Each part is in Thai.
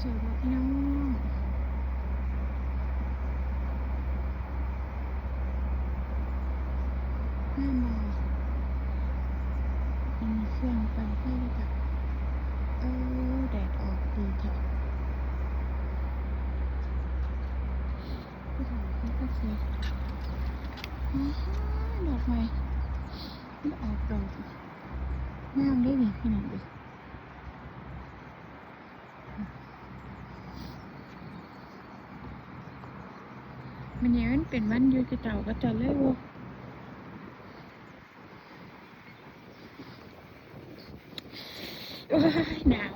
สวยพี่น้องแม่มามีเครื่องปั่นไฟเลยค่ะแดดออกดีเถอะผู้ชายเขาก็สวยดอกไม้ไม่ออกดอกงามได้นี่พี่น้องดิมันเนี่ยมันเป็นวันอยู่ที่เต่าก็จะเลยโว้หนาว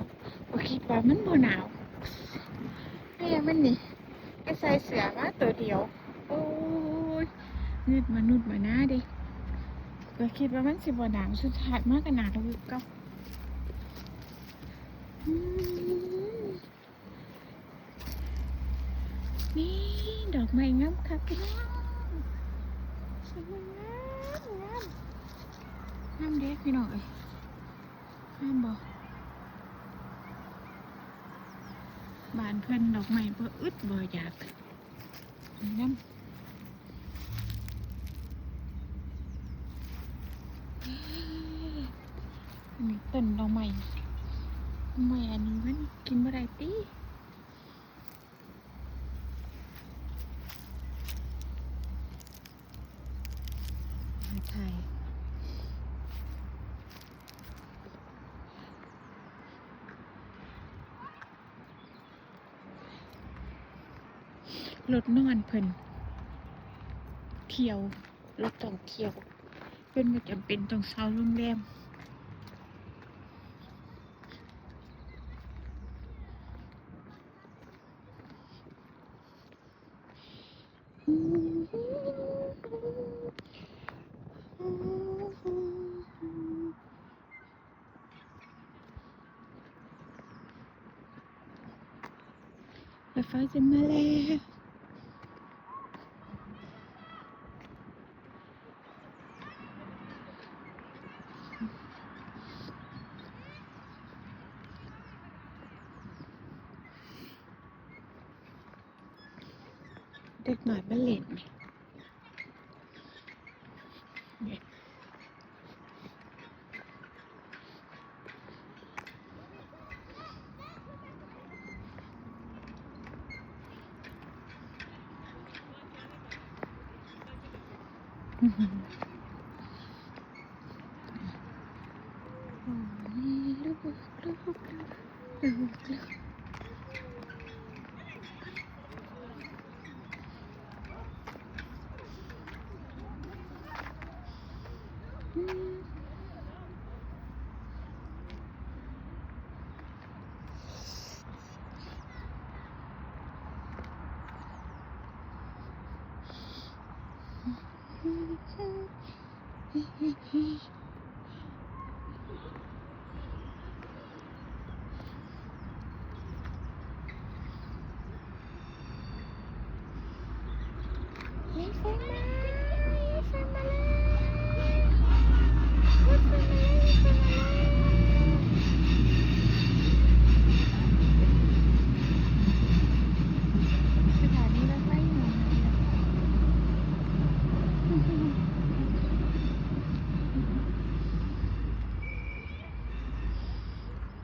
โอเคป่ะมันบ่หนาวแม่มันนี่ก็ใส่เสื้อมาตัวเดียวโอ้ยเงืดมนุษย์มาหน้าดิก็คิดว่ามันสิบ่หนาวสุดท้ายมากขนาดนี้ก็นี่ดอกไม้งามคักพี่น้องสวยงามงามงามเด็กพี่น้องเอ้ยงามบ่บานเพิ่นดอกไม้บ่อึดบ่อยากน้ำอันนี้ต้นดอกไม้ไม่อันนี้มันกินบ่ได้ติไทยรถนอนเพิ่นเที่ยวรถต้องเที่ยวเพิ่นไม่จำเป็นต้องเช่าโรงแรมรถไฟจะมาแล้วเด็กหน่อยมาเล่นเนี่ยลูก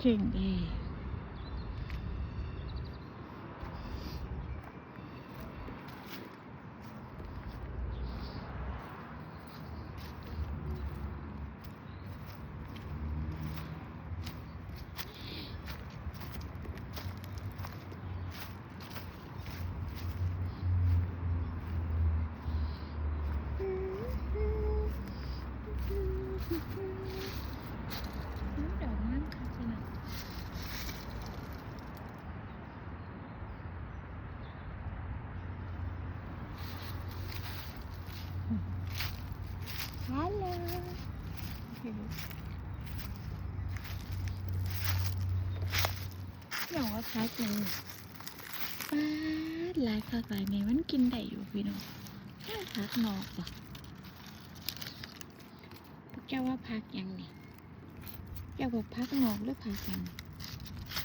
เก่งดีดอกมันค่ะพี่น้องฮัลโหลอยากว่าท้ายจริงป้าหลายค่ะหลายเนี่ยมันกินได้อยู่พี่น้องพักนอกเหรอเจ้าว่าพักยังนี่เจ้าว่าพักนอกหรือพักยัง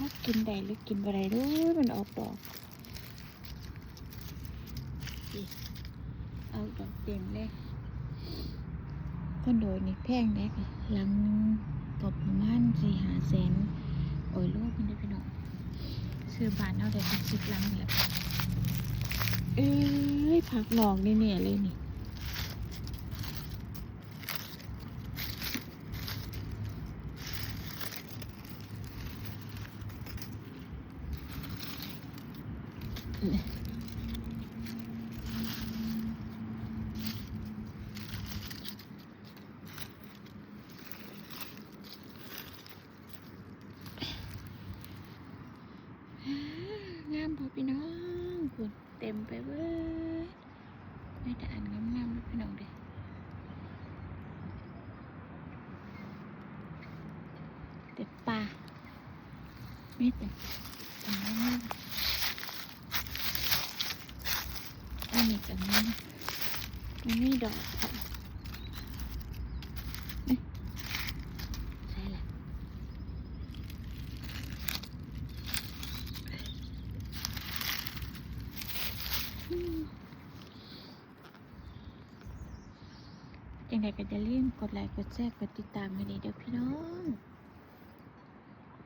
ถ้ากินได้หรือกินบ่ได้ด้วยมันออกดอกนี่เอาดอกเต็มเลยคอนโดนี่แพงได้ค่ะหลังนึงตกประมาณ4-5 แสนโอ้ยลูกมันได้พี่น้องซื้อบ้านเอาได้เป็น10 หลังนี่แหละเอ้ยผักหลอกนี่เนี่ยเลยนี่งามพอพี่น้องคุณเต็มไปเว้ยไม่แต่อันงามๆพี่น้องเด้แต่ป่าไม่แต่อันนั้นอันนี้กับมันไม่ดอกค่ะนี่ใช่ละยังไงก็จะเลี่ยงกดไลค์กดแชร์กดติดตามให้ดีเด้อพี่น้อง